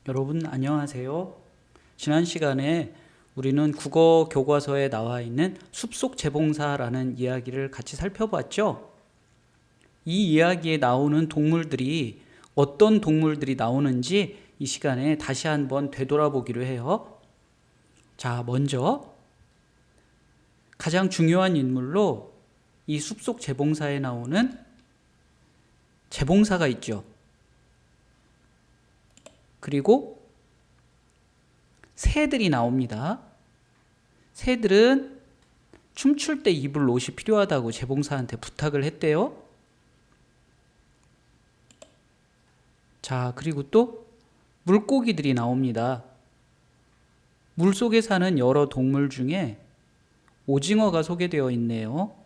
여러분 안녕하세요. 지난 시간에 우리는 국어 교과서에 나와 있는 숲속 재봉사라는 이야기를 같이 살펴봤죠. 이 이야기에 나오는 동물들이 어떤 동물들이 나오는지 이 시간에 다시 한번 되돌아보기로 해요. 자, 먼저 가장 중요한 인물로 이 숲속 재봉사에 나오는 재봉사가 있죠. 그리고 새들이 나옵니다. 새들은 춤출 때 입을 옷이 필요하다고 재봉사한테 부탁을 했대요. 자, 그리고 또 물고기들이 나옵니다. 물속에 사는 여러 동물 중에 오징어가 소개되어 있네요.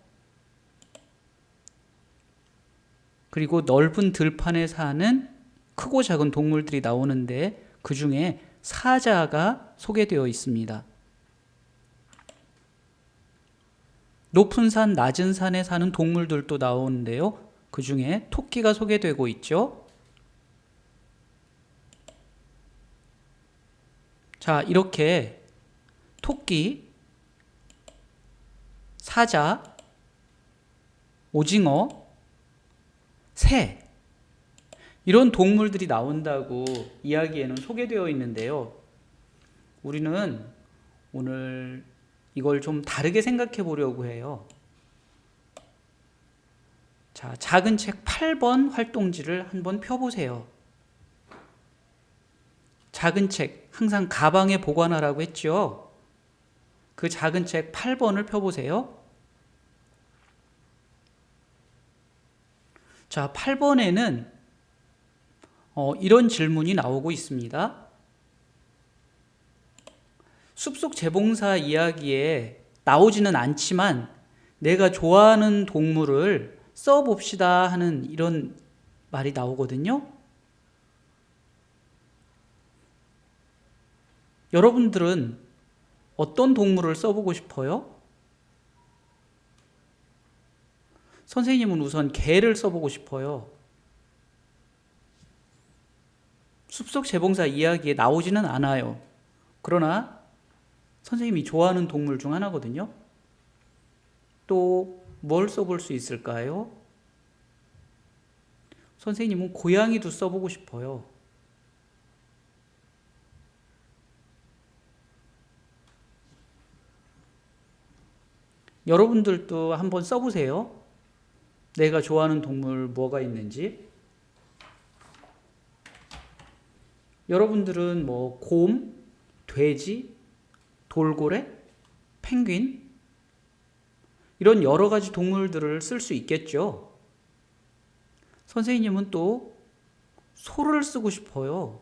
그리고 넓은 들판에 사는 크고 작은 동물들이 나오는데 그 중에 사자가 소개되어 있습니다. 높은 산, 낮은 산에 사는 동물들도 나오는데요. 그 중에 토끼가 소개되고 있죠. 자, 이렇게 토끼, 사자, 오징어, 새 이런 동물들이 나온다고 이야기에는 소개되어 있는데요. 우리는 오늘 이걸 좀 다르게 생각해 보려고 해요. 자, 작은 책 8번 활동지를 한번 펴보세요. 작은 책 항상 가방에 보관하라고 했죠. 그 작은 책 8번을 펴보세요. 자, 8번에는 이런 질문이 나오고 있습니다. 숲속 재봉사 이야기에 나오지는 않지만 내가 좋아하는 동물을 써봅시다 하는 이런 말이 나오거든요. 여러분들은 어떤 동물을 써보고 싶어요? 선생님은 우선 개를 써보고 싶어요. 숲속 재봉사 이야기에 나오지는 않아요. 그러나 선생님이 좋아하는 동물 중 하나거든요. 또 뭘 써볼 수 있을까요? 선생님은 고양이도 써보고 싶어요. 여러분들도 한번 써보세요. 내가 좋아하는 동물 뭐가 있는지. 여러분들은 뭐 곰, 돼지, 돌고래, 펭귄 이런 여러 가지 동물들을 쓸 수 있겠죠. 선생님은 또 소를 쓰고 싶어요.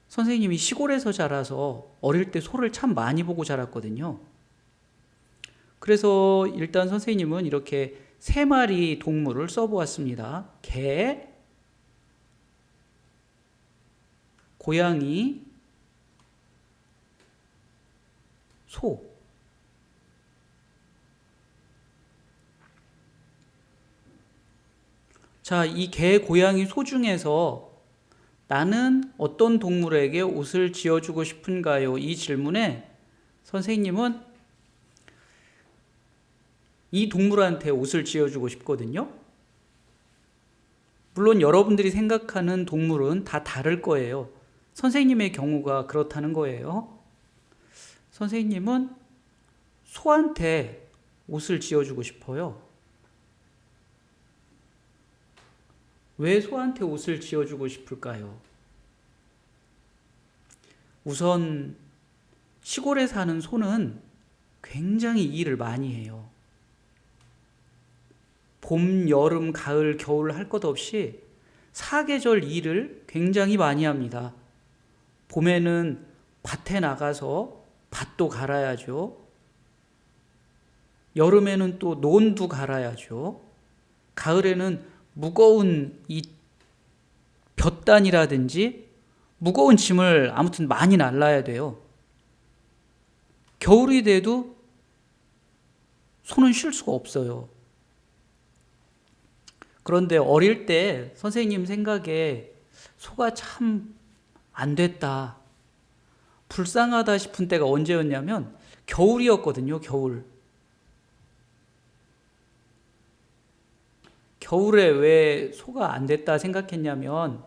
선생님이 시골에서 자라서 어릴 때 소를 참 많이 보고 자랐거든요. 그래서 일단 선생님은 이렇게 3마리 동물을 써보았습니다. 개, 고양이, 소. 자, 이 개, 고양이, 소 중에서 나는 어떤 동물에게 옷을 지어주고 싶은가요? 이 질문에 선생님은 이 동물한테 옷을 지어주고 싶거든요. 물론 여러분들이 생각하는 동물은 다 다를 거예요. 선생님의 경우가 그렇다는 거예요. 선생님은 소한테 옷을 지어주고 싶어요. 왜 소한테 옷을 지어주고 싶을까요? 우선 시골에 사는 소는 굉장히 일을 많이 해요. 봄, 여름, 가을, 겨울 할 것 없이 사계절 일을 굉장히 많이 합니다. 봄에는 밭에 나가서 밭도 갈아야죠. 여름에는 또 논도 갈아야죠. 가을에는 무거운 이 볕단이라든지 무거운 짐을 아무튼 많이 날라야 돼요. 겨울이 돼도 손은 쉴 수가 없어요. 그런데 어릴 때 선생님 생각에 소가 참 안 됐다, 불쌍하다 싶은 때가 언제였냐면 겨울이었거든요. 겨울에 왜 소가 안 됐다 생각했냐면,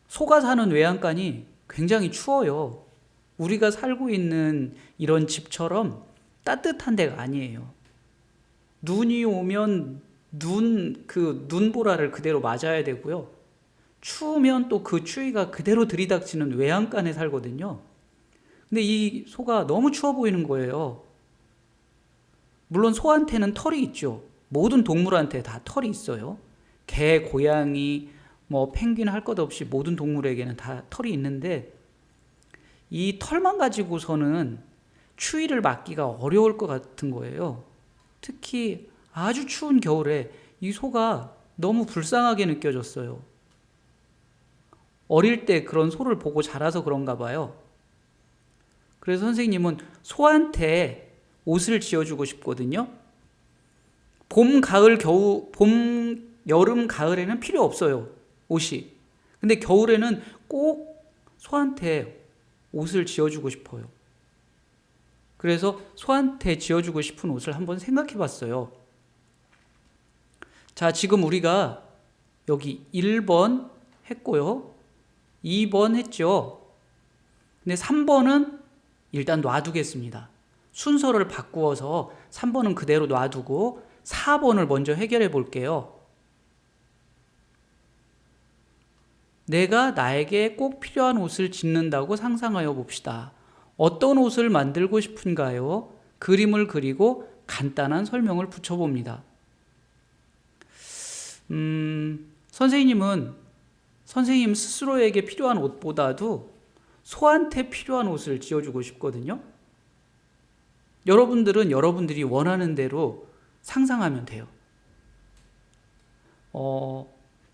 소가 사는 외양간이 굉장히 추워요. 우리가 살고 있는 이런 집처럼 따뜻한 데가 아니에요. 눈이 오면 눈보라를 그대로 맞아야 되고요. 추우면 또 그 추위가 그대로 들이닥치는 외양간에 살거든요. 근데 이 소가 너무 추워 보이는 거예요. 물론 소한테는 털이 있죠. 모든 동물한테 다 털이 있어요. 개, 고양이, 펭귄 할 것 없이 모든 동물에게는 다 털이 있는데, 이 털만 가지고서는 추위를 막기가 어려울 것 같은 거예요. 특히 아주 추운 겨울에 이 소가 너무 불쌍하게 느껴졌어요. 어릴 때 그런 소를 보고 자라서 그런가 봐요. 그래서 선생님은 소한테 옷을 지어주고 싶거든요. 봄, 여름, 가을에는 필요 없어요, 옷이. 근데 겨울에는 꼭 소한테 옷을 지어주고 싶어요. 그래서 소한테 지어주고 싶은 옷을 한번 생각해 봤어요. 자, 지금 우리가 여기 1번 했고요. 2번 했죠. 근데 3번은 일단 놔두겠습니다. 순서를 바꾸어서 3번은 그대로 놔두고 4번을 먼저 해결해 볼게요. 내가 나에게 꼭 필요한 옷을 짓는다고 상상하여 봅시다. 어떤 옷을 만들고 싶은가요? 그림을 그리고 간단한 설명을 붙여봅니다. 선생님은 선생님 스스로에게 필요한 옷보다도 소한테 필요한 옷을 지어주고 싶거든요. 여러분들은 여러분들이 원하는 대로 상상하면 돼요.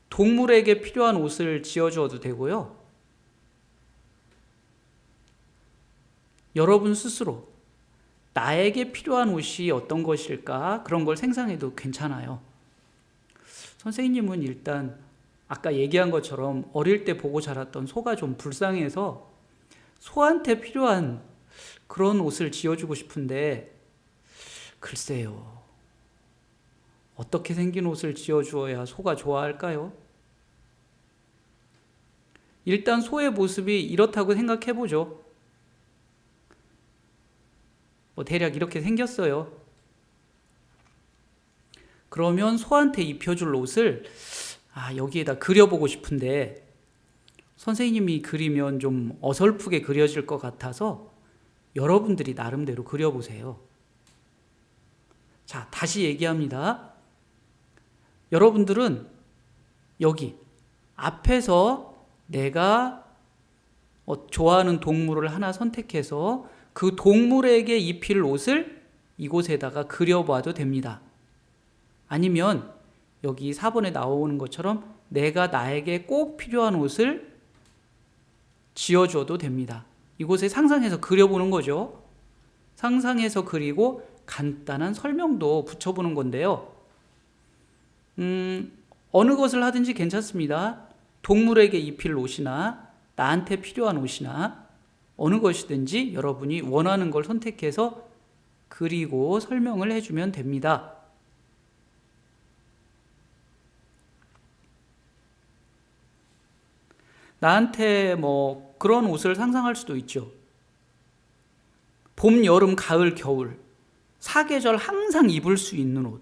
동물에게 필요한 옷을 지어주어도 되고요. 여러분 스스로 나에게 필요한 옷이 어떤 것일까? 그런 걸 상상해도 괜찮아요. 선생님은 일단 아까 얘기한 것처럼 어릴 때 보고 자랐던 소가 좀 불쌍해서 소한테 필요한 그런 옷을 지어주고 싶은데, 글쎄요, 어떻게 생긴 옷을 지어주어야 소가 좋아할까요? 일단 소의 모습이 이렇다고 생각해보죠. 대략 이렇게 생겼어요. 그러면 소한테 입혀줄 옷을 여기에다 그려보고 싶은데, 선생님이 그리면 좀 어설프게 그려질 것 같아서 여러분들이 나름대로 그려보세요. 자, 다시 얘기합니다. 여러분들은 여기 앞에서 내가 좋아하는 동물을 하나 선택해서 그 동물에게 입힐 옷을 이곳에다가 그려봐도 됩니다. 아니면 여기 4번에 나오는 것처럼 내가 나에게 꼭 필요한 옷을 지어줘도 됩니다. 이곳에 상상해서 그려보는 거죠. 상상해서 그리고 간단한 설명도 붙여보는 건데요. 어느 것을 하든지 괜찮습니다. 동물에게 입힐 옷이나 나한테 필요한 옷이나 어느 것이든지 여러분이 원하는 걸 선택해서 그리고 설명을 해주면 됩니다. 나한테 그런 옷을 상상할 수도 있죠. 봄, 여름, 가을, 겨울, 사계절 항상 입을 수 있는 옷.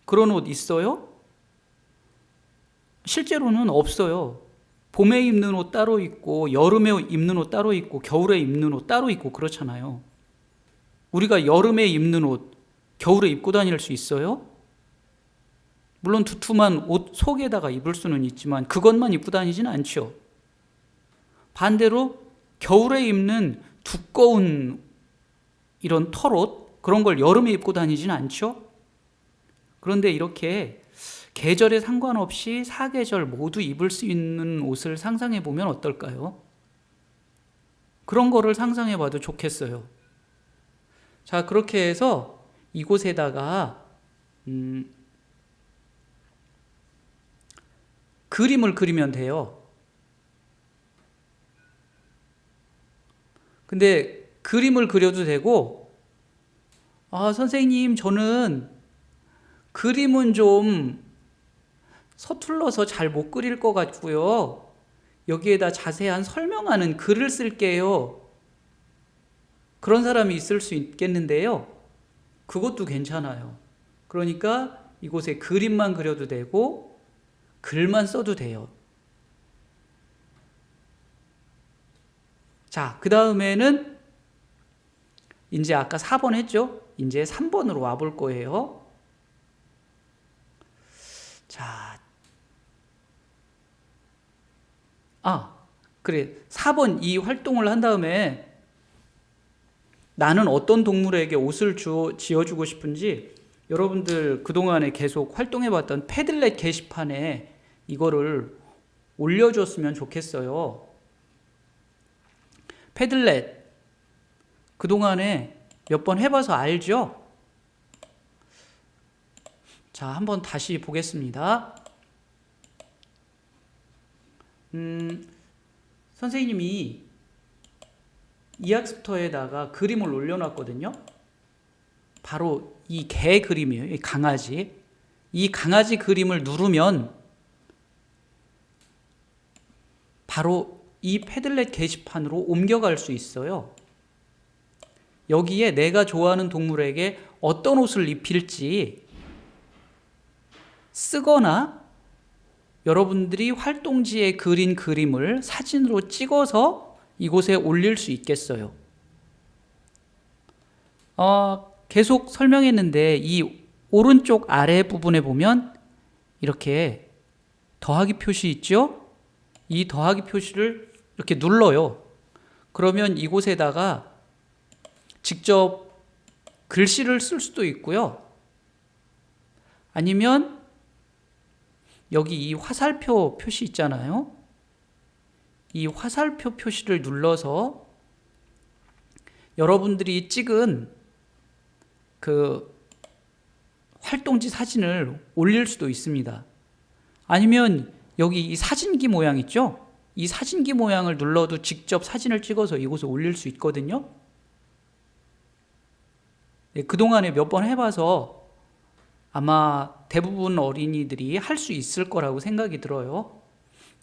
그런 옷 있어요? 실제로는 없어요. 봄에 입는 옷 따로 있고, 여름에 입는 옷 따로 있고, 겨울에 입는 옷 따로 있고 그렇잖아요. 우리가 여름에 입는 옷, 겨울에 입고 다닐 수 있어요? 물론 두툼한 옷 속에다가 입을 수는 있지만 그것만 입고 다니지는 않죠. 반대로 겨울에 입는 두꺼운 이런 털옷, 그런 걸 여름에 입고 다니지는 않죠. 그런데 이렇게 계절에 상관없이 사계절 모두 입을 수 있는 옷을 상상해 보면 어떨까요? 그런 거를 상상해 봐도 좋겠어요. 자, 그렇게 해서 이곳에다가 그림을 그리면 돼요. 근데 그림을 그려도 되고, 선생님, 저는 그림은 좀 서툴러서 잘 못 그릴 것 같고요. 여기에다 자세한 설명하는 글을 쓸게요. 그런 사람이 있을 수 있겠는데요. 그것도 괜찮아요. 그러니까 이곳에 그림만 그려도 되고 글만 써도 돼요. 자, 그 다음에는 이제 아까 4번 했죠? 이제 3번으로 와볼 거예요. 자, 그래. 4번 이 활동을 한 다음에 나는 어떤 동물에게 옷을 지어주고 싶은지 여러분들 그동안에 계속 활동해봤던 패들렛 게시판에 이거를 올려줬으면 좋겠어요. 패들렛 그동안에 몇 번 해봐서 알죠? 자, 한번 다시 보겠습니다. 선생님이 이 학습터에다가 그림을 올려놨거든요. 바로 이 개 그림이에요. 이 강아지. 이 강아지 그림을 누르면 바로 이 패들렛 게시판으로 옮겨갈 수 있어요. 여기에 내가 좋아하는 동물에게 어떤 옷을 입힐지 쓰거나 여러분들이 활동지에 그린 그림을 사진으로 찍어서 이곳에 올릴 수 있겠어요. 계속 설명했는데 이 오른쪽 아래 부분에 보면 이렇게 더하기 표시 있죠? 이 더하기 표시를 이렇게 눌러요. 그러면 이곳에다가 직접 글씨를 쓸 수도 있고요. 아니면 여기 이 화살표 표시 있잖아요. 이 화살표 표시를 눌러서 여러분들이 찍은 그 활동지 사진을 올릴 수도 있습니다. 아니면 여기 이 사진기 모양 있죠? 이 사진기 모양을 눌러도 직접 사진을 찍어서 이곳에 올릴 수 있거든요. 네, 그동안에 몇 번 해봐서 아마 대부분 어린이들이 할 수 있을 거라고 생각이 들어요.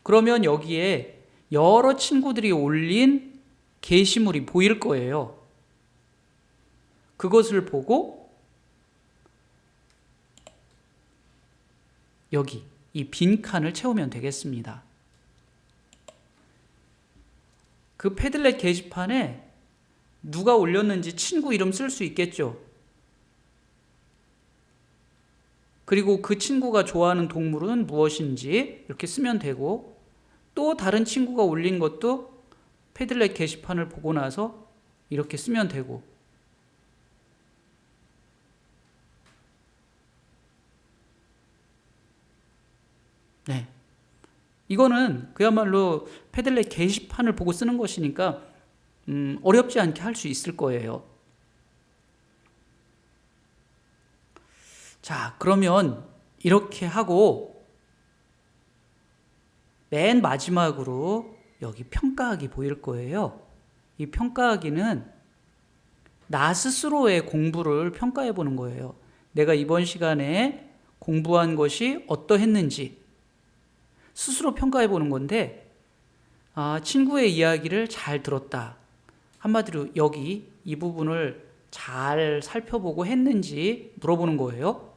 그러면 여기에 여러 친구들이 올린 게시물이 보일 거예요. 그것을 보고 여기 이 빈 칸을 채우면 되겠습니다. 그 패들렛 게시판에 누가 올렸는지 친구 이름 쓸 수 있겠죠. 그리고 그 친구가 좋아하는 동물은 무엇인지 이렇게 쓰면 되고, 또 다른 친구가 올린 것도 패들렛 게시판을 보고 나서 이렇게 쓰면 되고, 네, 이거는 그야말로 패들렛 게시판을 보고 쓰는 것이니까 어렵지 않게 할 수 있을 거예요. 자, 그러면 이렇게 하고 맨 마지막으로 여기 평가하기 보일 거예요. 이 평가하기는 나 스스로의 공부를 평가해 보는 거예요. 내가 이번 시간에 공부한 것이 어떠했는지 스스로 평가해 보는 건데, 친구의 이야기를 잘 들었다. 한마디로 여기 이 부분을 잘 살펴보고 했는지 물어보는 거예요.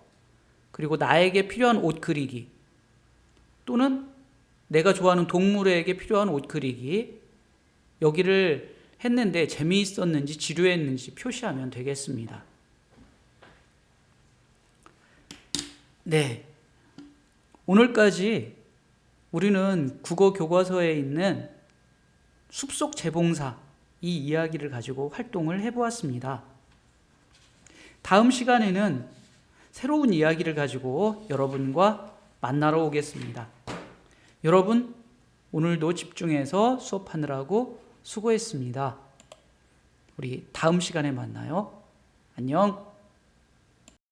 그리고 나에게 필요한 옷 그리기, 또는 내가 좋아하는 동물에게 필요한 옷 그리기, 여기를 했는데 재미있었는지 지루했는지 표시하면 되겠습니다. 네, 오늘까지 우리는 국어 교과서에 있는 숲속 재봉사 이 이야기를 가지고 활동을 해보았습니다. 다음 시간에는 새로운 이야기를 가지고 여러분과 만나러 오겠습니다. 여러분, 오늘도 집중해서 수업하느라고 수고했습니다. 우리 다음 시간에 만나요. 안녕.